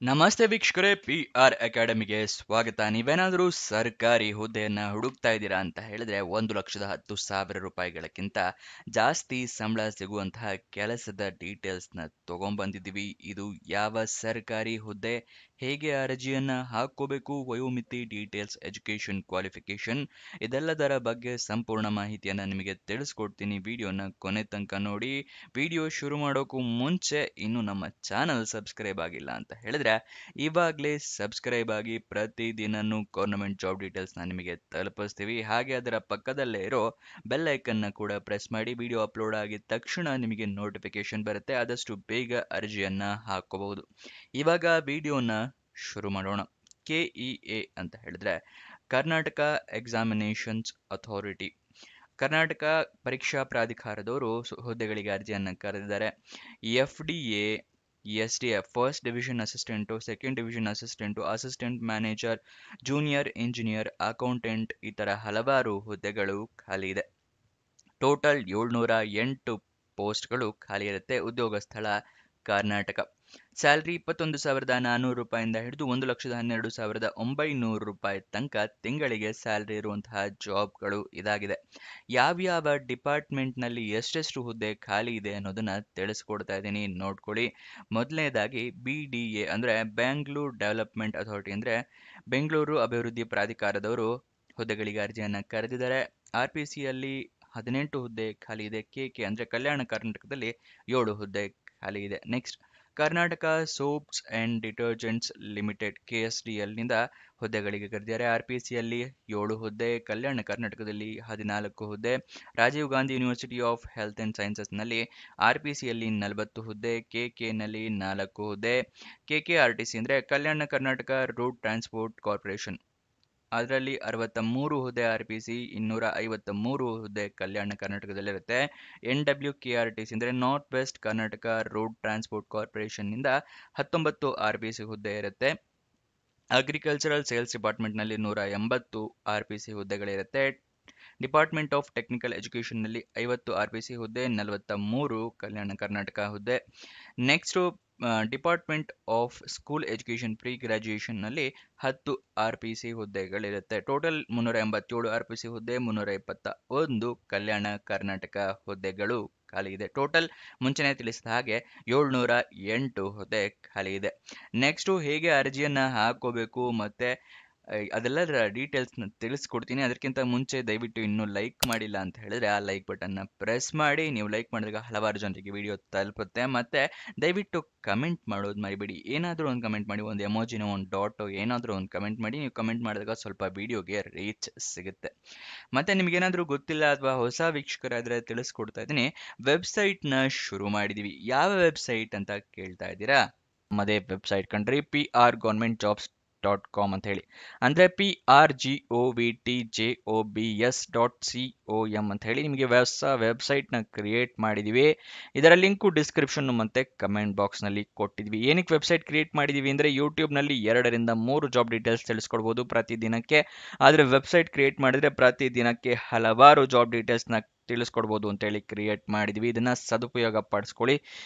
ನಮಸ್ತೆ ವೀಕ್ಷಕರೇ, PR ಅಕಾಡೆಮಿಗೆ ಸ್ವಾಗತ. ನೀವೇನಾದರೂ ಸರ್ಕಾರಿ ಹುದ್ದೆಯನ್ನ ಹುಡುಕ್ತಾ ಇದ್ದೀರಾ ಅಂತ ಹೇಳಿದ್ರೆ 1,10,000 ರೂಪಾಯಿಗಳಕ್ಕಿಂತ ಜಾಸ್ತಿ ಸಂಬಳ ಸಿಗುವಂತಹ ಕೆಲಸದ ಡೀಟೇಲ್ಸ್ನ ತಗೊಂಡ್ಬಂದಿದ್ದೀವಿ. ಇದು ಯಾವ ಸರ್ಕಾರಿ ಹುದ್ದೆ, ಹೇಗೆ ಅರ್ಜಿಯನ್ನ ಹಾಕೋಬೇಕು, ವಯೋಮಿತಿ, ಡೀಟೇಲ್ಸ್, ಎಜುಕೇಶನ್, ಕ್ವಾಲಿಫಿಕೇಶನ್ ಇದೆಲ್ಲದರ ಬಗ್ಗೆ ಸಂಪೂರ್ಣ ಮಾಹಿತಿಯನ್ನ ನಿಮಗೆ ತಿಳಿಸ್ಕೊಡ್ತೀನಿ. ವಿಡಿಯೋನ ಕೊನೆ ತನಕ ನೋಡಿ. ವಿಡಿಯೋ ಶುರು ಮಾಡೋಕ್ಕೂ ಮುಂಚೆ ಇನ್ನು ನಮ್ಮ ಚಾನಲ್ ಸಬ್ಸ್ಕ್ರೈಬ್ ಆಗಿಲ್ಲ ಅಂತ ಹೇಳಿದ್ರೆ ಇವಾಗಲೇ ಸಬ್ಸ್ಕ್ರೈಬ್ ಆಗಿ. ಪ್ರತಿದಿನನೂ ಗೌರ್ಮೆಂಟ್ ಜಾಬ್ ಡೀಟೇಲ್ಸ್ ನಿಮಗೆ ತಲುಪಿಸ್ತೀವಿ. ಹಾಗೆ ಅದರ ಪಕ್ಕದಲ್ಲೇ ಇರೋ ಬೆಲ್ ಐಕನ್ನ ಕೂಡ ಪ್ರೆಸ್ ಮಾಡಿ. ವಿಡಿಯೋ ಅಪ್ಲೋಡ್ ಆಗಿದ ತಕ್ಷಣ ನಿಮಗೆ ನೋಟಿಫಿಕೇಶನ್ ಬರುತ್ತೆ. ಆದಷ್ಟು ಬೇಗ ಅರ್ಜಿಯನ್ನ ಹಾಕೋಬಹುದು. ಇವಾಗ ವಿಡಿಯೋನ ಶುರು ಮಾಡೋಣ. KEA ಅಂತ ಹೇಳಿದ್ರೆ ಕರ್ನಾಟಕ ಎಕ್ಸಾಮಿನೇಷನ್ಸ್ ಅಥಾರಿಟಿ, ಕರ್ನಾಟಕ ಪರೀಕ್ಷಾ ಪ್ರಾಧಿಕಾರದವರು ಹುದ್ದೆಗಳಿಗೆ ಅರ್ಜಿಯನ್ನು ಕರೆದಿದ್ದಾರೆ. FDA, SDF, first division assistant, second division assistant, assistant manager, junior engineer, accountant ಈ ಥರ ಹಲವಾರು ಹುದ್ದೆಗಳು ಖಾಲಿ ಇದೆ. ಟೋಟಲ್ 708 ಪೋಸ್ಟ್ಗಳು ಖಾಲಿ ಇರುತ್ತೆ. ಉದ್ಯೋಗ ಸ್ಥಳ ಕರ್ನಾಟಕ. ಸ್ಯಾಲ್ರಿ 21,400 ರೂಪಾಯಿಂದ ಹಿಡಿದು 1,12,900 ರೂಪಾಯಿ ತನಕ ತಿಂಗಳಿಗೆ ಸ್ಯಾಲ್ರಿ ಇರುವಂತಹ ಜಾಬ್ಗಳು ಇದಾಗಿದೆ. ಯಾವ್ಯಾವ ಡಿಪಾರ್ಟ್ಮೆಂಟ್ನಲ್ಲಿ ಎಷ್ಟೆಷ್ಟು ಹುದ್ದೆ ಖಾಲಿ ಇದೆ ಅನ್ನೋದನ್ನ ತಿಳಿಸ್ಕೊಡ್ತಾ ಇದ್ದೀನಿ, ನೋಡ್ಕೊಳ್ಳಿ. ಮೊದಲನೇದಾಗಿ BDA ಅಂದರೆ ಬೆಂಗಳೂರು ಡೆವಲಪ್ಮೆಂಟ್ ಅಥಾರಿಟಿ, ಅಂದರೆ ಬೆಂಗಳೂರು ಅಭಿವೃದ್ಧಿ ಪ್ರಾಧಿಕಾರದವರು ಹುದ್ದೆಗಳಿಗೆ ಅರ್ಜಿಯನ್ನು ಕರೆದಿದ್ದಾರೆ. RPCಯಲ್ಲಿ 18 ಹುದ್ದೆ ಖಾಲಿ ಇದೆ. KK ಅಂದರೆ ಕಲ್ಯಾಣ ಕರ್ನಾಟಕದಲ್ಲಿ 7 ಹುದ್ದೆ ಖಾಲಿ ಇದೆ. Next, Karnataka soaps and detergents limited KSDLನಿಂದ ಹುದ್ದೆಗಳಿಗೆ ಕರೆದಿದ್ದಾರೆ. RPCಯಲ್ಲಿ 7 ಹುದ್ದೆ, ಕಲ್ಯಾಣ ಕರ್ನಾಟಕದಲ್ಲಿ 14 ಹುದ್ದೆ. Rajiv Gandhi university of health and ಸೈನ್ಸಸ್ನಲ್ಲಿ RPCಯಲ್ಲಿ 40 ಹುದ್ದೆ, KKನಲ್ಲಿ 4 ಹುದ್ದೆ. KKRTC ಅಂದರೆ Kalyana Karnataka road transport corporation, ಅದರಲ್ಲಿ 63 ಹುದ್ದೆ RPC, 253 ಹುದ್ದೆ ಕಲ್ಯಾಣ ಕರ್ನಾಟಕದಲ್ಲಿರುತ್ತೆ. NWKRTC ಅಂದರೆ north west Karnataka road transport ಕಾರ್ಪೊರೇಷನ್ನಿಂದ 19 RPC ಹುದ್ದೆ ಇರುತ್ತೆ. ಅಗ್ರಿಕಲ್ಚರಲ್ ಸೇಲ್ಸ್ ಡಿಪಾರ್ಟ್ಮೆಂಟ್ನಲ್ಲಿ 180 RPC ಹುದ್ದೆಗಳಿರುತ್ತೆ. ಡಿಪಾರ್ಟ್ಮೆಂಟ್ ಆಫ್ ಟೆಕ್ನಿಕಲ್ ಎಜುಕೇಷನ್ನಲ್ಲಿ 50 RPC ಹುದ್ದೆ, 43 ಕಲ್ಯಾಣ ಕರ್ನಾಟಕ ಹುದ್ದೆ. Next department of school education pre ಗ್ರಾಜ್ಯುಯೇಷನ್ನಲ್ಲಿ 10 RPC ಹುದ್ದೆಗಳಿರುತ್ತೆ. ಟೋಟಲ್ 387 RPC ಹುದ್ದೆ, 321 ಕಲ್ಯಾಣ ಕರ್ನಾಟಕ ಹುದ್ದೆಗಳು ಖಾಲಿ ಇದೆ. ಟೋಟಲ್ ಮುಂಚೆನೇ ತಿಳಿಸಿದ ಹಾಗೆ 708 ಹುದ್ದೆ ಖಾಲಿ ಇದೆ. ನೆಕ್ಸ್ಟು ಹೇಗೆ ಅರ್ಜಿಯನ್ನು ಹಾಕೋಬೇಕು ಮತ್ತು ಅದೆಲ್ಲದರ ಡೀಟೇಲ್ಸ್ನ ತಿಳಿಸ್ಕೊಡ್ತೀನಿ. ಅದಕ್ಕಿಂತ ಮುಂಚೆ ದಯವಿಟ್ಟು ಇನ್ನೂ ಲೈಕ್ ಮಾಡಿಲ್ಲ ಅಂತ ಹೇಳಿದ್ರೆ ಆ ಲೈಕ್ ಬಟನ್ನ ಪ್ರೆಸ್ ಮಾಡಿ. ನೀವು ಲೈಕ್ ಮಾಡಿದಾಗ ಹಲವಾರು ಜನರಿಗೆ ವಿಡಿಯೋ ತಲುಪುತ್ತೆ. ಮತ್ತು ದಯವಿಟ್ಟು ಕಮೆಂಟ್ ಮಾಡೋದು ಮರಿಬೇಡಿ. ಏನಾದರೂ ಒಂದು ಕಮೆಂಟ್ ಮಾಡಿ, ಒಂದು ಎಮೋಜಿನೋ, ಒಂದು ಡಾಟೋ, ಏನಾದರೂ ಒಂದು ಕಮೆಂಟ್ ಮಾಡಿ. ನೀವು ಕಮೆಂಟ್ ಮಾಡಿದಾಗ ಸ್ವಲ್ಪ ವಿಡಿಯೋಗೆ ರೀಚ್ ಸಿಗುತ್ತೆ. ಮತ್ತು ನಿಮಗೇನಾದರೂ ಗೊತ್ತಿಲ್ಲ ಅಥವಾ ಹೊಸ ವೀಕ್ಷಕರಾದರೆ ತಿಳಿಸ್ಕೊಡ್ತಾ ಇದ್ದೀನಿ. ವೆಬ್ಸೈಟ್ನ ಶುರು ಮಾಡಿದ್ದೀವಿ. ಯಾವ ವೆಬ್ಸೈಟ್ ಅಂತ ಕೇಳ್ತಾ ಇದ್ದೀರಾ? ನಮ್ಮದೇ ವೆಬ್ಸೈಟ್ ಕಂಡ್ರಿ, prgovernmentjobs.com ಅಂತ ಹೇಳಿ. ಅಂದರೆ prgovtjobs.com ಅಂತ ಹೇಳಿ ನಿಮಗೆ ಹೊಸ ವೆಬ್ಸೈಟ್ನ ಕ್ರಿಯೇಟ್ ಮಾಡಿದ್ದೀವಿ. ಇದರ ಲಿಂಕು ಡಿಸ್ಕ್ರಿಪ್ಷನ್ ಮತ್ತು ಕಮೆಂಟ್ ಬಾಕ್ಸ್ನಲ್ಲಿ ಕೊಟ್ಟಿದ್ವಿ. ಏನಕ್ಕೆ ವೆಬ್ಸೈಟ್ ಕ್ರಿಯೇಟ್ ಮಾಡಿದ್ದೀವಿ ಅಂದರೆ ಯೂಟ್ಯೂಬ್ನಲ್ಲಿ 2 ರಿಂದ 3 ಜಾಬ್ ಡೀಟೇಲ್ಸ್ ತಿಳಿಸ್ಕೊಡ್ಬೋದು ಪ್ರತಿದಿನಕ್ಕೆ. ಆದರೆ ವೆಬ್ಸೈಟ್ ಕ್ರಿಯೇಟ್ ಮಾಡಿದರೆ ಪ್ರತಿದಿನಕ್ಕೆ ಹಲವಾರು ಜಾಬ್ ಡೀಟೇಲ್ಸ್ನ ತಿಳಿಸ್ಕೊಡ್ಬೋದು ಅಂತೇಳಿ ಕ್ರಿಯೇಟ್ ಮಾಡಿದ್ವಿ. ಇದನ್ನ ಸದುಪಯೋಗ ಪಡಿಸ್ಕೊಳ್ಳಿ.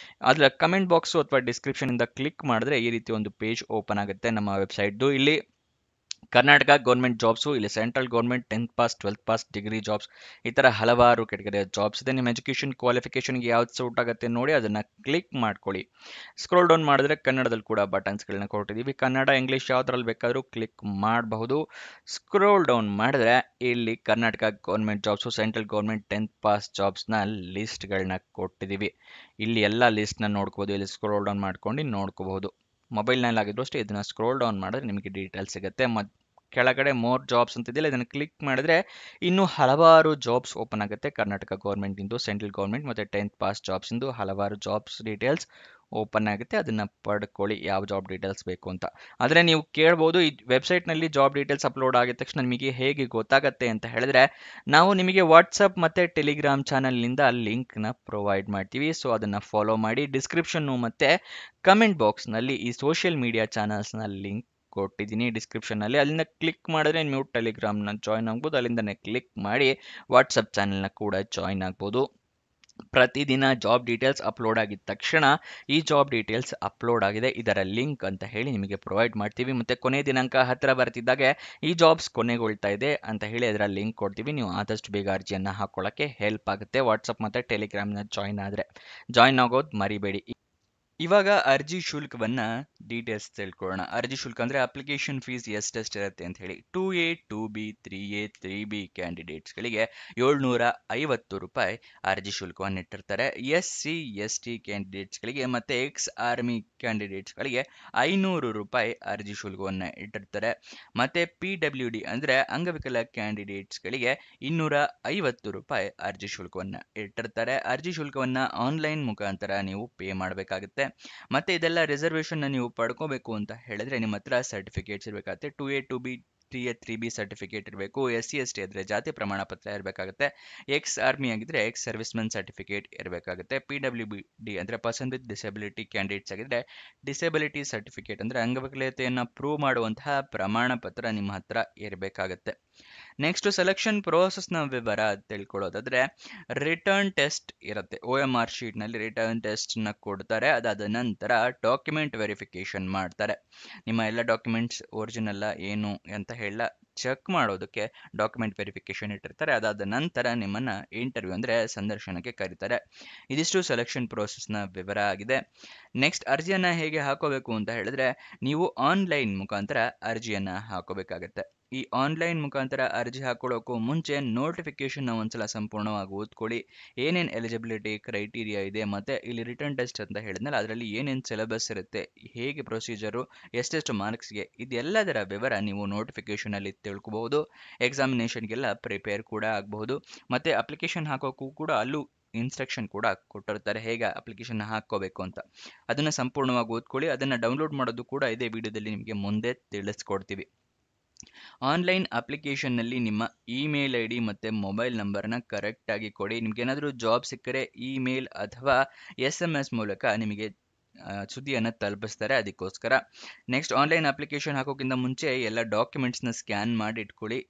ಅದರ ಕಮೆಂಟ್ ಬಾಕ್ಸು ಅಥವಾ ಡಿಸ್ಕ್ರಿಪ್ಷನ್ ಇಂದ ಕ್ಲಿಕ್ ಮಾಡಿದ್ರೆ ಈ ರೀತಿ ಒಂದು ಪೇಜ್ ಓಪನ್ ಆಗುತ್ತೆ ನಮ್ಮ ವೆಬ್ಸೈಟ್ದು. ಇಲ್ಲಿ ಕರ್ನಾಟಕ ಗೌರ್ಮೆಂಟ್ ಜಾಬ್ಸು, ಇಲ್ಲಿ central government 10th pass, 12th pass, degree jobs, ಈ ಥರ ಹಲವಾರು ಕೆಟಗರಿಯ ಜಾಬ್ಸ್ ಇದೆ. ನಿಮ್ಮ ಎಜುಕೇಷನ್ ಕ್ವಾಲಿಫಿಕೇಷನ್ಗೆ ಯಾವ್ದು ಸೂಟ್ ಆಗುತ್ತೆ ನೋಡಿ ಅದನ್ನು ಕ್ಲಿಕ್ ಮಾಡ್ಕೊಳ್ಳಿ. ಸ್ಕ್ರೋಲ್ ಡೌನ್ ಮಾಡಿದ್ರೆ ಕನ್ನಡದಲ್ಲಿ ಕೂಡ ಬಟನ್ಸ್ಗಳನ್ನ ಕೊಟ್ಟಿದ್ದೀವಿ. ಕನ್ನಡ, ಇಂಗ್ಲೀಷ್ ಯಾವುದ್ರಲ್ಲಿ ಬೇಕಾದರೂ ಕ್ಲಿಕ್ ಮಾಡಬಹುದು. ಸ್ಕ್ರೋಲ್ ಡೌನ್ ಮಾಡಿದ್ರೆ ಇಲ್ಲಿ Karnataka government jobs, central government 10th pass ಜಾಬ್ಸ್ನ ಲಿಸ್ಟ್ಗಳನ್ನ ಕೊಟ್ಟಿದ್ದೀವಿ. ಇಲ್ಲಿ ಎಲ್ಲ ಲಿಸ್ಟ್ನ ನೋಡ್ಕೋಬೋದು. ಇಲ್ಲಿ ಸ್ಕ್ರೋಲ್ ಡೌನ್ ಮಾಡ್ಕೊಂಡು ನೋಡ್ಕೋಬಹುದು. ಮೊಬೈಲ್ನಲ್ಲಿ ಆಗಿದ್ರು ಅಷ್ಟೇ ಇದನ್ನು ಸ್ಕ್ರೋಲ್ ಡೌನ್ ಮಾಡಿದ್ರೆ ನಿಮಗೆ ಡೀಟೇಲ್ಸ್ ಸಿಗುತ್ತೆ. ಕೆಳಗಡೆ ಮೋರ್ ಜಾಬ್ಸ್ ಅಂತಿದೆಯಲ್ಲ, ಇದನ್ನು ಕ್ಲಿಕ್ ಮಾಡಿದ್ರೆ ಇನ್ನೂ ಹಲವಾರು ಜಾಬ್ಸ್ ಓಪನ್ ಆಗುತ್ತೆ. ಕರ್ನಾಟಕ ಗೌರ್ಮೆಂಟಿಂದು, ಸೆಂಟ್ರಲ್ ಗೌರ್ಮೆಂಟ್ ಮತ್ತು 10th ಪಾಸ್ ಜಾಬ್ಸಿಂದು ಹಲವಾರು ಜಾಬ್ಸ್ ಡೀಟೇಲ್ಸ್ ಓಪನ್ ಆಗುತ್ತೆ. ಅದನ್ನು ಪಡ್ಕೊಳ್ಳಿ ಯಾವ ಜಾಬ್ ಡೀಟೇಲ್ಸ್ ಬೇಕು ಅಂತ. ಆದರೆ ನೀವು ಕೇಳ್ಬೋದು, ಈ ವೆಬ್ಸೈಟ್ನಲ್ಲಿ ಜಾಬ್ ಡೀಟೇಲ್ಸ್ ಅಪ್ಲೋಡ್ ಆಗಿದ ತಕ್ಷಣ ನಿಮಗೆ ಹೇಗೆ ಗೊತ್ತಾಗುತ್ತೆ ಅಂತ ಹೇಳಿದ್ರೆ, ನಾವು ನಿಮಗೆ ವಾಟ್ಸಪ್ ಮತ್ತು ಟೆಲಿಗ್ರಾಮ್ ಚಾನಲ್ನಿಂದ ಲಿಂಕ್ನ ಪ್ರೊವೈಡ್ ಮಾಡ್ತೀವಿ. ಸೊ ಅದನ್ನು ಫಾಲೋ ಮಾಡಿ. ಡಿಸ್ಕ್ರಿಪ್ಷನ್ನು ಮತ್ತು ಕಮೆಂಟ್ ಬಾಕ್ಸ್ನಲ್ಲಿ ಈ ಸೋಷಿಯಲ್ ಮೀಡಿಯಾ ಚಾನಲ್ಸ್ನ ಲಿಂಕ್ ಕೊಟ್ಟಿದ್ದೀನಿ ಡಿಸ್ಕ್ರಿಪ್ಷನ್ನಲ್ಲಿ. ಅಲ್ಲಿಂದ ಕ್ಲಿಕ್ ಮಾಡಿದ್ರೆ ನೀವು ಟೆಲಿಗ್ರಾಮ್ನ ಜಾಯ್ನ್ ಆಗ್ಬೋದು. ಅಲ್ಲಿಂದನೇ ಕ್ಲಿಕ್ ಮಾಡಿ ವಾಟ್ಸಪ್ ಚಾನಲ್ನ ಕೂಡ ಜಾಯ್ನ್ ಆಗ್ಬೋದು. ಪ್ರತಿದಿನ ಜಾಬ್ ಡೀಟೇಲ್ಸ್ ಅಪ್ಲೋಡ್ ಆಗಿದ ತಕ್ಷಣ ಈ ಜಾಬ್ ಡೀಟೇಲ್ಸ್ ಅಪ್ಲೋಡ್ ಆಗಿದೆ, ಇದರ ಲಿಂಕ್ ಅಂತ ಹೇಳಿ ನಿಮಗೆ ಪ್ರೊವೈಡ್ ಮಾಡ್ತೀವಿ. ಮತ್ತು ಕೊನೆ ದಿನಾಂಕ ಹತ್ತಿರ ಬರ್ತಿದ್ದಾಗೆ ಈ ಜಾಬ್ಸ್ ಕೊನೆಗೊಳ್ತಾ ಇದೆ ಅಂತ ಹೇಳಿ ಅದರ ಲಿಂಕ್ ಕೊಡ್ತೀವಿ. ನೀವು ಆದಷ್ಟು ಬೇಗ ಅರ್ಜಿಯನ್ನು ಹಾಕೊಳ್ಳೋಕ್ಕೆ ಹೆಲ್ಪ್ ಆಗುತ್ತೆ. ವಾಟ್ಸಪ್ ಮತ್ತು ಟೆಲಿಗ್ರಾಮ್ನ ಜಾಯಿನ್ ಆಗೋದು ಮರಿಬೇಡಿ. ಇವಾಗ ಅರ್ಜಿ ಶುಲ್ಕವನ್ನ ಡೀಟೇಲ್ಸ್ ತಿಳ್ಕೊಳ್ಳೋಣ. ಅರ್ಜಿ ಶುಲ್ಕ ಅಂದ್ರೆ ಅಪ್ಲಿಕೇಶನ್ ಫೀಸ್ ಎಷ್ಟೆಷ್ಟಿರುತ್ತೆ ಅಂತ ಹೇಳಿ. 2A 2B 3A 3B ಕ್ಯಾಂಡಿಡೇಟ್ಸ್ಗಳಿಗೆ 750 ರೂಪಾಯಿ ಅರ್ಜಿ ಶುಲ್ಕವನ್ನು ಇಟ್ಟಿರ್ತಾರೆ. SC ST ಕ್ಯಾಂಡಿಡೇಟ್ಸ್ಗಳಿಗೆ ಮತ್ತೆ ಎಕ್ಸ್ ಆರ್ಮಿ ಕ್ಯಾಂಡಿಡೇಟ್ಸ್ಗಳಿಗೆ 500 ರೂಪಾಯಿ ಅರ್ಜಿ ಶುಲ್ಕವನ್ನು ಇಟ್ಟಿರ್ತಾರೆ. ಮತ್ತೆ PWD ಅಂದ್ರೆ ಅಂಗವಿಕಲ ಕ್ಯಾಂಡಿಡೇಟ್ಸ್ಗಳಿಗೆ 250 ರೂಪಾಯಿ ಅರ್ಜಿ ಶುಲ್ಕವನ್ನು ಇಟ್ಟಿರ್ತಾರೆ. ಅರ್ಜಿ ಶುಲ್ಕವನ್ನ ಆನ್ಲೈನ್ ಮುಖಾಂತರ ನೀವು ಪೇ ಮಾಡಬೇಕಾಗುತ್ತೆ. ಮತ್ತೆ ಇದೆಲ್ಲ ರಿಸರ್ವೇಶನ್ ನೀವು ಪಡ್ಕೋಬೇಕು ಅಂತ ಹೇಳಿದ್ರೆ ನಿಮ್ಮ ಹತ್ರ ಸರ್ಟಿಫಿಕೇಟ್ಸ್ ಇರಬೇಕಾಗುತ್ತೆ. 2A 2B 3A 3B certificate ಇರಬೇಕು. SC ST ಇದ್ರೆ ಜಾತಿ ಪ್ರಮಾಣ ಪತ್ರ ಇರಬೇಕಾಗುತ್ತೆ. ಎಕ್ಸ್ ಆರ್ಮಿ ಆಗಿದ್ರೆ ಎಕ್ಸ್ ಸರ್ವಿಸ್ ಮೆನ್ ಸರ್ಟಿಫಿಕೇಟ್ ಇರಬೇಕಾಗುತ್ತೆ. PWD ಅಂದ್ರೆ ಪರ್ಸನ್ ವಿತ್ ಡಿಸಬಿಲಿಟಿ ಕ್ಯಾಂಡಿಡೇಟ್ಸ್ ಆಗಿದ್ರೆ ಡಿಸಬಿಲಿಟಿ ಸರ್ಟಿಫಿಕೇಟ್ ಅಂದ್ರೆ ಅಂಗವಿಕಲತೆಯನ್ನು ಪ್ರೂವ್ ಮಾಡುವಂತಹ ಪ್ರಮಾಣ ಪತ್ರ ನಿಮ್ಮ ಹತ್ರ ಇರಬೇಕಾಗುತ್ತೆ. ನೆಕ್ಸ್ಟ್ ಸೆಲೆಕ್ಷನ್ ಪ್ರೋಸೆಸ್ನ ವಿವರ ತಿಳ್ಕೊಳ್ಳೋದಾದ್ರೆ ರಿಟರ್ನ್ ಟೆಸ್ಟ್ ಇರುತ್ತೆ. OMR ಶೀಟ್ನಲ್ಲಿ ರಿಟರ್ನ್ ಟೆಸ್ಟ್ನ ಕೊಡ್ತಾರೆ. ಅದಾದ ನಂತರ ಡಾಕ್ಯುಮೆಂಟ್ ವೆರಿಫಿಕೇಶನ್ ಮಾಡ್ತಾರೆ. ನಿಮ್ಮ ಎಲ್ಲ ಡಾಕ್ಯುಮೆಂಟ್ಸ್ ಒರಿಜಿನಲ್ ಏನು ಅಂತ ಹೇಳ ಚೆಕ್ ಮಾಡೋದಕ್ಕೆ ಡಾಕ್ಯುಮೆಂಟ್ ವೆರಿಫಿಕೇಶನ್ ಇಟ್ಟಿರ್ತಾರೆ. ಅದಾದ ನಂತರ ನಿಮ್ಮನ್ನ ಇಂಟರ್ವ್ಯೂ ಅಂದ್ರೆ ಸಂದರ್ಶನಕ್ಕೆ ಕರೀತಾರೆ. ಇದಿಷ್ಟು ಸೆಲೆಕ್ಷನ್ ಪ್ರೋಸೆಸ್ನ ವಿವರ ಆಗಿದೆ. ನೆಕ್ಸ್ಟ್ ಅರ್ಜಿಯನ್ನ ಹೇಗೆ ಹಾಕೋಬೇಕು ಅಂತ ಹೇಳಿದ್ರೆ ನೀವು ಆನ್ಲೈನ್ ಮುಖಾಂತರ ಅರ್ಜಿಯನ್ನ ಹಾಕೋಬೇಕಾಗತ್ತೆ. ಈ ಆನ್ಲೈನ್ ಮುಖಾಂತರ ಅರ್ಜಿ ಹಾಕೊಳ್ಳೋಕ್ಕೂ ಮುಂಚೆ ನೋಟಿಫಿಕೇಶನ್ ಒಂದ್ಸಲ ಸಂಪೂರ್ಣವಾಗಿ ಓದ್ಕೊಳ್ಳಿ. ಏನೇನು ಎಲಿಜಿಬಿಲಿಟಿ ಕ್ರೈಟೀರಿಯಾ ಇದೆ, ಮತ್ತೆ ಇಲ್ಲಿ ರಿಟರ್ನ್ ಟೆಸ್ಟ್ ಅಂತ ಹೇಳಿದ್ನಲ್ಲ ಅದರಲ್ಲಿ ಏನೇನು ಸಿಲೆಬಸ್ ಇರುತ್ತೆ, ಹೇಗೆ ಪ್ರೊಸೀಜರು, ಎಷ್ಟೆಷ್ಟು ಮಾರ್ಕ್ಸ್ಗೆ, ಇದೆಲ್ಲದರ ವಿವರ ನೀವು ನೋಟಿಫಿಕೇಶನ್ ಅಲ್ಲಿ ತಿಳ್ಕೊಬಹುದು. ಎಕ್ಸಾಮಿನೇಷನ್ಗೆಲ್ಲ ಪ್ರಿಪೇರ್ ಕೂಡ ಆಗಬಹುದು. ಮತ್ತೆ ಅಪ್ಲಿಕೇಶನ್ ಹಾಕೋಕ್ಕೂ ಕೂಡ ಅಲ್ಲೂ ಇನ್ಸ್ಟ್ರಕ್ಷನ್ ಕೂಡ ಕೊಟ್ಟಿರ್ತಾರೆ ಹೇಗೆ ಅಪ್ಲಿಕೇಶನ್ ಹಾಕೋಬೇಕು ಅಂತ. ಅದನ್ನ ಸಂಪೂರ್ಣವಾಗಿ ಓದ್ಕೊಳ್ಳಿ. ಅದನ್ನ ಡೌನ್ಲೋಡ್ ಮಾಡೋದು ಕೂಡ ಇದೇ ವಿಡಿಯೋದಲ್ಲಿ ನಿಮಗೆ ಮುಂದೆ ತಿಳಿಸ್ಕೊಡ್ತೀವಿ. ಆನ್ಲೈನ್ ಅಪ್ಲಿಕೇಶನ್ನಲ್ಲಿ ನಿಮ್ಮ ಇಮೇಲ್ ID ಮತ್ತು ಮೊಬೈಲ್ ನಂಬರ್ನ ಕರೆಕ್ಟಾಗಿ ಕೊಡಿ. ನಿಮ್ಗೇನಾದರೂ ಜಾಬ್ ಸಿಕ್ಕರೆ ಇಮೇಲ್ ಅಥವಾ SMS ಮೂಲಕ ನಿಮಗೆ ಸುದ್ದಿಯನ್ನು ತಲುಪಿಸ್ತಾರೆ, ಅದಕ್ಕೋಸ್ಕರ. ನೆಕ್ಸ್ಟ್ ಆನ್ಲೈನ್ ಅಪ್ಲಿಕೇಶನ್ ಹಾಕೋಕ್ಕಿಂತ ಮುಂಚೆ ಎಲ್ಲ ಡಾಕ್ಯುಮೆಂಟ್ಸ್ನ ಸ್ಕ್ಯಾನ್ ಮಾಡಿ ಇಟ್ಕೊಳ್ಳಿ.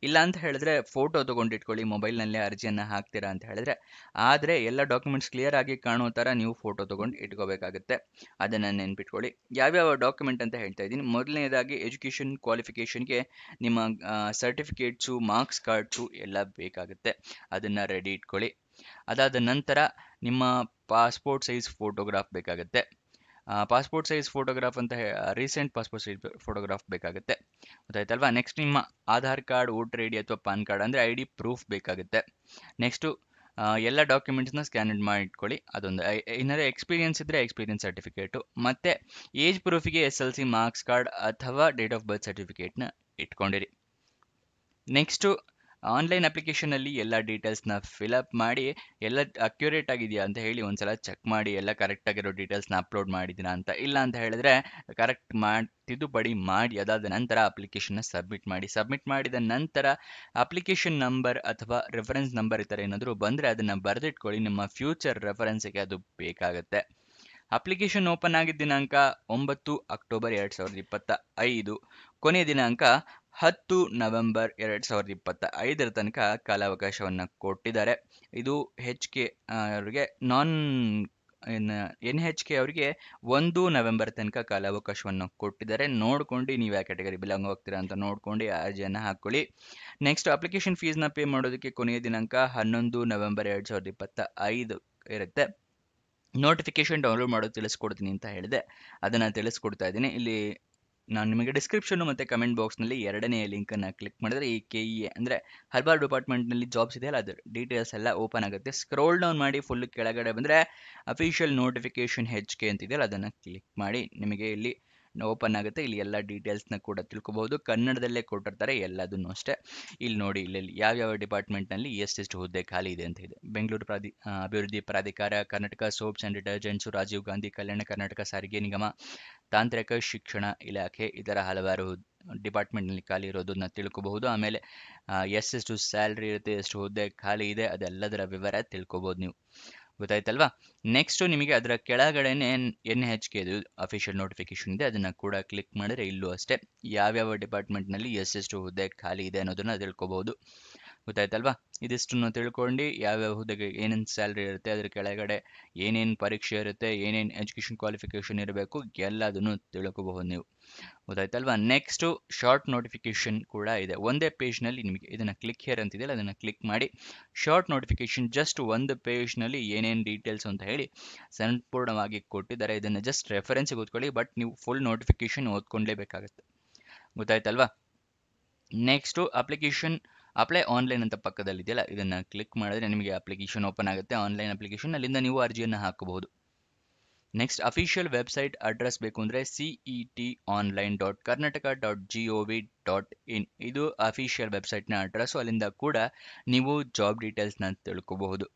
ಇಲ್ಲ ಅಂತ ಹೇಳಿದ್ರೆ ಫೋಟೋ ತೊಗೊಂಡಿಟ್ಕೊಳ್ಳಿ. ಮೊಬೈಲ್ನಲ್ಲೇ ಅರ್ಜಿಯನ್ನು ಹಾಕ್ತೀರಾ ಅಂತ ಹೇಳಿದ್ರೆ ಆದರೆ ಎಲ್ಲ ಡಾಕ್ಯುಮೆಂಟ್ಸ್ ಕ್ಲಿಯರ್ ಆಗಿ ಕಾಣೋ ಥರ ನೀವು ಫೋಟೋ ತೊಗೊಂಡು ಇಟ್ಕೋಬೇಕಾಗುತ್ತೆ. ಅದನ್ನು ನೆನ್ಪಿಟ್ಕೊಳ್ಳಿ. ಯಾವ್ಯಾವ ಡಾಕ್ಯುಮೆಂಟ್ ಅಂತ ಹೇಳ್ತಾ ಇದ್ದೀನಿ. ಮೊದಲನೇದಾಗಿ ಎಜುಕೇಷನ್ ಕ್ವಾಲಿಫಿಕೇಷನ್ಗೆ ನಿಮ್ಮ ಸರ್ಟಿಫಿಕೇಟ್ಸು, ಮಾರ್ಕ್ಸ್ ಕಾರ್ಡ್ಸು ಎಲ್ಲ ಬೇಕಾಗುತ್ತೆ. ಅದನ್ನು ರೆಡಿ ಇಟ್ಕೊಳ್ಳಿ. ಅದಾದ ನಂತರ ನಿಮ್ಮ ಪಾಸ್ಪೋರ್ಟ್ ಸೈಜ್ ಫೋಟೋಗ್ರಾಫ್ ಬೇಕಾಗುತ್ತೆ. ಪಾಸ್ಪೋರ್ಟ್ ಸೈಜ್ ಫೋಟೋಗ್ರಾಫ್ ಅಂತ ರೀಸೆಂಟ್ ಪಾಸ್ಪೋರ್ಟ್ ಸೈಜ್ ಫೋಟೋಗ್ರಾಫ್ ಬೇಕಾಗುತ್ತೆ, ಗೊತ್ತಾಯ್ತಲ್ವಾ. ನೆಕ್ಸ್ಟ್ ನಿಮ್ಮ ಆಧಾರ್ ಕಾರ್ಡ್, ವೋಟರ್ ID ಅಥವಾ ಪಾನ್ ಕಾರ್ಡ್ ಅಂದರೆ ID ಪ್ರೂಫ್ ಬೇಕಾಗುತ್ತೆ. ನೆಕ್ಸ್ಟು ಎಲ್ಲ ಡಾಕ್ಯುಮೆಂಟ್ಸ್ನ ಸ್ಕ್ಯಾನ್ ಮಾಡಿ ಇಟ್ಕೊಳ್ಳಿ. ಅದೊಂದು ಏನಾದರೂ ಎಕ್ಸ್ಪೀರಿಯನ್ಸ್ ಇದ್ದರೆ ಎಕ್ಸ್ಪೀರಿಯನ್ಸ್ ಸರ್ಟಿಫಿಕೇಟು, ಮತ್ತು ಏಜ್ ಪ್ರೂಫಿಗೆ SLC ಮಾರ್ಕ್ಸ್ ಕಾರ್ಡ್ ಅಥವಾ ಡೇಟ್ ಆಫ್ ಬರ್ತ್ ಸರ್ಟಿಫಿಕೇಟ್ನ ಇಟ್ಕೊಂಡಿರಿ. ನೆಕ್ಸ್ಟು ಆನ್ಲೈನ್ ಅಪ್ಲಿಕೇಶನಲ್ಲಿ ಎಲ್ಲ ಡೀಟೇಲ್ಸ್ನ ಫಿಲಪ್ ಮಾಡಿ ಎಲ್ಲ ಅಕ್ಯುರೇಟ್ ಆಗಿದೆಯಾ ಅಂತ ಹೇಳಿ ಒಂದ್ಸಲ ಚೆಕ್ ಮಾಡಿ. ಎಲ್ಲ ಕರೆಕ್ಟಾಗಿರೋ ಡೀಟೇಲ್ಸ್ನ ಅಪ್ಲೋಡ್ ಮಾಡಿದ್ದೀರಾ ಅಂತ. ಇಲ್ಲ ಅಂತ ಹೇಳಿದ್ರೆ ಕರೆಕ್ಟ್ ತಿದ್ದುಪಡಿ ಮಾಡಿ ಅದಾದ ನಂತರ ಅಪ್ಲಿಕೇಶನ್ನ ಸಬ್ಮಿಟ್ ಮಾಡಿದ ನಂತರ ಅಪ್ಲಿಕೇಶನ್ ನಂಬರ್ ಅಥವಾ ರೆಫರೆನ್ಸ್ ನಂಬರ್ ಈ ಥರ ಏನಾದರೂ ಬಂದರೆ ಅದನ್ನು ಬರೆದಿಟ್ಕೊಳ್ಳಿ. ನಿಮ್ಮ ಫ್ಯೂಚರ್ ರೆಫರೆನ್ಸ್ಗೆ ಅದು ಬೇಕಾಗುತ್ತೆ. ಅಪ್ಲಿಕೇಶನ್ ಓಪನ್ ಆಗಿದ್ದ ದಿನಾಂಕ 9 ಅಕ್ಟೋಬರ್ 2025. ಕೊನೆಯ ದಿನಾಂಕ 10 ನವೆಂಬರ್ 2025 ತನಕ ಕಾಲಾವಕಾಶವನ್ನು ಕೊಟ್ಟಿದ್ದಾರೆ. ಇದು HK ಅವರಿಗೆ NHK ಅವರಿಗೆ 1 ನವೆಂಬರ್ ತನಕ ಕಾಲಾವಕಾಶವನ್ನು ಕೊಟ್ಟಿದ್ದಾರೆ. ನೋಡ್ಕೊಂಡು ನೀವು ಯಾವ ಕ್ಯಾಟಗರಿ ಬಿಲಾಂಗ್ ಆಗ್ತೀರಾ ಅಂತ ನೋಡ್ಕೊಂಡು ಅರ್ಜಿಯನ್ನು ಹಾಕೊಳ್ಳಿ. ನೆಕ್ಸ್ಟ್ ಅಪ್ಲಿಕೇಶನ್ ಫೀಸ್ನ ಪೇ ಮಾಡೋದಕ್ಕೆ ಕೊನೆಯ ದಿನಾಂಕ 11 ನವೆಂಬರ್ 2025 ಇರುತ್ತೆ. ನೋಟಿಫಿಕೇಶನ್ ಡೌನ್ಲೋಡ್ ಮಾಡೋದು ತಿಳಿಸ್ಕೊಡ್ತೀನಿ ಅಂತ ಹೇಳಿದೆ, ಅದನ್ನು ತಿಳಿಸ್ಕೊಡ್ತಾ ಇದ್ದೀನಿ. ಇಲ್ಲಿ ನಾನು ನಿಮಗೆ ಡಿಸ್ಕ್ರಿಪ್ಷನ್ನು ಮತ್ತು ಕಮೆಂಟ್ ಬಾಕ್ಸ್ನಲ್ಲಿ ಎರಡನೇ ಲಿಂಕನ್ನು ಕ್ಲಿಕ್ ಮಾಡಿದರೆ ಈ KEA ಅಂದರೆ ಹಲವಾರು ಡಿಪಾರ್ಟ್ಮೆಂಟ್ನಲ್ಲಿ ಜಾಬ್ಸ್ ಇದೆಯಲ್ಲ ಅದು ಡೀಟೇಲ್ಸ್ ಎಲ್ಲ ಓಪನ್ ಆಗುತ್ತೆ. ಸ್ಕ್ರೋಲ್ ಡೌನ್ ಮಾಡಿ ಫುಲ್ ಕೆಳಗಡೆ ಬಂದರೆ ಅಫಿಷಿಯಲ್ ನೋಟಿಫಿಕೇಶನ್ HK ಅಂತಿದೆಯಲ್ಲ ಅದನ್ನು ಕ್ಲಿಕ್ ಮಾಡಿ ನಿಮಗೆ ಇಲ್ಲಿ ಓಪನ್ ಆಗುತ್ತೆ. ಇಲ್ಲಿ ಎಲ್ಲ ಡೀಟೇಲ್ಸ್ನ ಕೂಡ ತಿಳ್ಕೊಬಹುದು. ಕನ್ನಡದಲ್ಲೇ ಕೊಟ್ಟಿರ್ತಾರೆ ಎಲ್ಲದನ್ನು ಅಷ್ಟೇ. ಇಲ್ಲಿ ನೋಡಿ, ಇಲ್ಲಿ ಯಾವ್ಯಾವ ಡಿಪಾರ್ಟ್ಮೆಂಟ್ನಲ್ಲಿ ಎಷ್ಟೆಷ್ಟು ಹುದ್ದೆ ಖಾಲಿ ಇದೆ ಅಂತ ಇದೆ. ಬೆಂಗಳೂರು ಅಭಿವೃದ್ಧಿ ಪ್ರಾಧಿಕಾರ, Karnataka soaps and detergents, Rajiv Gandhi Kalyana Karnataka ಸಾರಿಗೆ ನಿಗಮ, ತಾಂತ್ರಿಕ ಶಿಕ್ಷಣ ಇಲಾಖೆ, ಇದರ ಹಲವಾರು ಡಿಪಾರ್ಟ್ಮೆಂಟ್ನಲ್ಲಿ ಖಾಲಿ ಇರೋದನ್ನ ತಿಳ್ಕೊಬಹುದು. ಆಮೇಲೆ ಎಷ್ಟೆಷ್ಟು ಸ್ಯಾಲ್ರಿ ಇರುತ್ತೆ, ಎಷ್ಟು ಹುದ್ದೆ ಖಾಲಿ ಇದೆ, ಅದೆಲ್ಲದರ ವಿವರ ತಿಳ್ಕೊಬೋದು ನೀವು, ಗೊತ್ತಾಯ್ತಲ್ವಾ. ನೆಕ್ಸ್ಟು ನಿಮಗೆ ಅದರ ಕೆಳಗಡೆನೆ NHK ಅಫಿಷಿಯಲ್ ನೋಟಿಫಿಕೇಶನ್ ಇದೆ, ಅದನ್ನು ಕೂಡ ಕ್ಲಿಕ್ ಮಾಡಿದ್ರೆ ಇಲ್ಲೂ ಅಷ್ಟೇ ಯಾವ್ಯಾವ ಡಿಪಾರ್ಟ್ಮೆಂಟ್ನಲ್ಲಿ ಎಷ್ಟೆಷ್ಟು ಹುದ್ದೆ ಖಾಲಿ ಇದೆ ಅನ್ನೋದನ್ನು ತಿಳ್ಕೊಬಹುದು. ಗೊತ್ತಾಯ್ತಲ್ವಾ? ಇದಿಷ್ಟನ್ನು ತಿಳ್ಕೊಂಡು ಯಾವ್ಯಾವ ಹುದ್ದೆಗೆ ಏನೇನು ಸ್ಯಾಲ್ರಿ ಇರುತ್ತೆ, ಅದ್ರ ಕೆಳಗಡೆ ಏನೇನು ಪರೀಕ್ಷೆ ಇರುತ್ತೆ, ಏನೇನು ಎಜುಕೇಷನ್ ಕ್ವಾಲಿಫಿಕೇಷನ್ ಇರಬೇಕು, ಎಲ್ಲದನ್ನು ತಿಳ್ಕೋಬಹುದು ನೀವು. ಗೊತ್ತಾಯ್ತಲ್ವಾ? ನೆಕ್ಸ್ಟು ಶಾರ್ಟ್ ನೋಟಿಫಿಕೇಶನ್ ಕೂಡ ಇದೆ. ಒಂದೇ ಪೇಜ್ನಲ್ಲಿ ನಿಮಗೆ ಇದನ್ನು ಕ್ಲಿಕ್ ಹೇರ್ ಅಂತಿದೆಯಲ್ಲ, ಅದನ್ನು ಕ್ಲಿಕ್ ಮಾಡಿ ಶಾರ್ಟ್ ನೋಟಿಫಿಕೇಶನ್ ಜಸ್ಟ್ ಒಂದು ಪೇಜ್ನಲ್ಲಿ ಏನೇನು ಡೀಟೇಲ್ಸ್ ಅಂತ ಹೇಳಿ ಸಂಪೂರ್ಣವಾಗಿ ಕೊಟ್ಟಿದ್ದಾರೆ. ಇದನ್ನು ಜಸ್ಟ್ ರೆಫರೆನ್ಸಿಗೆ ಓದ್ಕೊಳ್ಳಿ, ಬಟ್ ನೀವು ಫುಲ್ ನೋಟಿಫಿಕೇಶನ್ ಓದ್ಕೊಳ್ಳೇಬೇಕಾಗತ್ತೆ. ಗೊತ್ತಾಯ್ತಲ್ವಾ? ನೆಕ್ಸ್ಟು ಅಪ್ಲಿಕೇಶನ್ ಅಪ್ಲೈ ಆನ್ಲೈನ್ ಅಂತ ಪಕ್ಕದಲ್ಲಿದೆಯಲ್ಲ, ಇದನ್ನು ಕ್ಲಿಕ್ ಮಾಡಿದ್ರೆ ನಿಮಗೆ ಅಪ್ಲಿಕೇಶನ್ ಓಪನ್ ಆಗುತ್ತೆ, ಆನ್ಲೈನ್ ಅಪ್ಲಿಕೇಶನ್. ಅಲ್ಲಿಂದ ನೀವು ಅರ್ಜಿಯನ್ನು ಹಾಕಬಹುದು. ನೆಕ್ಸ್ಟ್ ಅಫಿಷಿಯಲ್ ವೆಬ್ಸೈಟ್ ಅಡ್ರೆಸ್ ಬೇಕು ಅಂದರೆ cetonline.karnataka.gov.in ಇದು ಅಫಿಷಿಯಲ್ ವೆಬ್ಸೈಟ್ನ ಅಡ್ರೆಸ್ಸು. ಅಲ್ಲಿಂದ ಕೂಡ ನೀವು ಜಾಬ್ ಡೀಟೇಲ್ಸ್ನ ತಿಳ್ಕೋಬಹುದು.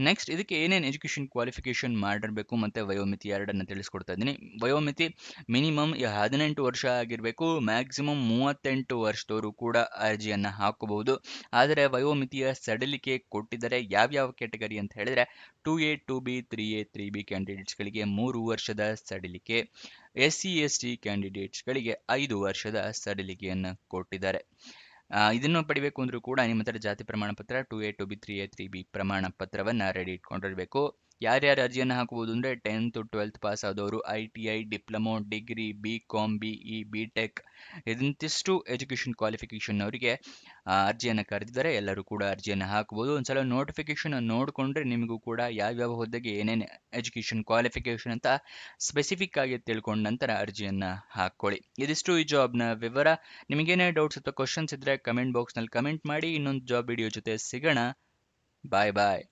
ನೆಕ್ಸ್ಟ್ ಇದಕ್ಕೆ ಏನೇನು ಎಜುಕೇಷನ್ ಕ್ವಾಲಿಫಿಕೇಷನ್ ಮಾಡಿರಬೇಕು ಮತ್ತು ವಯೋಮಿತಿ ಎರಡನ್ನು ತಿಳಿಸ್ಕೊಡ್ತಾ ಇದ್ದೀನಿ. ವಯೋಮಿತಿ ಮಿನಿಮಮ್ 18 ವರ್ಷ ಆಗಿರಬೇಕು, ಮ್ಯಾಕ್ಸಿಮಮ್ 38 ವರ್ಷದವರು ಕೂಡ ಅರ್ಜಿಯನ್ನು ಹಾಕಬಹುದು. ಆದರೆ ವಯೋಮಿತಿಯ ಸಡಿಲಿಕೆ ಕೊಟ್ಟಿದ್ದಾರೆ. ಯಾವ್ಯಾವ ಕ್ಯಾಟಗರಿ ಅಂತ ಹೇಳಿದರೆ 2A 2B 3A 3B ಕ್ಯಾಂಡಿಡೇಟ್ಸ್ಗಳಿಗೆ 3 ವರ್ಷದ ಸಡಿಲಿಕೆ, SC ST ಕ್ಯಾಂಡಿಡೇಟ್ಸ್ಗಳಿಗೆ 5 ವರ್ಷದ ಸಡಿಲಿಕೆಯನ್ನು ಕೊಟ್ಟಿದ್ದಾರೆ. ಇದನ್ನು ಪಡಿಬೇಕು ಅಂದರೂ ಕೂಡ ನಿಮ್ಮ ಹತ್ರ ಜಾತಿ ಪ್ರಮಾಣ ಪತ್ರ, 2A 2B 3A 3B ಪ್ರಮಾಣ ಪತ್ರವನ್ನು ರೆಡಿ ಇಟ್ಕೊಂಡಿರಬೇಕು. ಯಾರ್ಯಾರು ಅರ್ಜಿಯನ್ನು ಹಾಕಬಹುದು ಅಂದರೆ 10th 12th ಪಾಸ್ ಆದವರು, ITI, diploma, degree, BCom, BE, BTech ಇಂತಿಷ್ಟು ಎಜುಕೇಷನ್ ಕ್ವಾಲಿಫಿಕೇಷನ್ ಅವರಿಗೆ ಅರ್ಜಿಯನ್ನು ಕರೆದಿದ್ದಾರೆ. ಎಲ್ಲರೂ ಕೂಡ ಅರ್ಜಿಯನ್ನು ಹಾಕಬಹುದು. ಒಂದ್ಸಲ ನೋಟಿಫಿಕೇಶನ್ ನೋಡಿಕೊಂಡ್ರೆ ನಿಮಗೂ ಕೂಡ ಯಾವ್ಯಾವ ಹುದ್ದೆಗೆ ಏನೇನು ಎಜುಕೇಷನ್ ಕ್ವಾಲಿಫಿಕೇಷನ್ ಅಂತ ಸ್ಪೆಸಿಫಿಕ್ ಆಗಿ ತಿಳ್ಕೊಂಡ ನಂತರ ಅರ್ಜಿಯನ್ನು ಹಾಕ್ಕೊಳ್ಳಿ. ಇದಿಷ್ಟು ಈ ಜಾಬ್ನ ವಿವರ. ನಿಮಗೇನೇ ಡೌಟ್ಸ್ ಅಥವಾ ಕ್ವಶನ್ಸ್ ಇದ್ದರೆ ಕಮೆಂಟ್ ಬಾಕ್ಸ್ನಲ್ಲಿ ಕಮೆಂಟ್ ಮಾಡಿ. ಇನ್ನೊಂದು ಜಾಬ್ ವಿಡಿಯೋ ಜೊತೆ ಸಿಗೋಣ. ಬಾಯ್ ಬಾಯ್.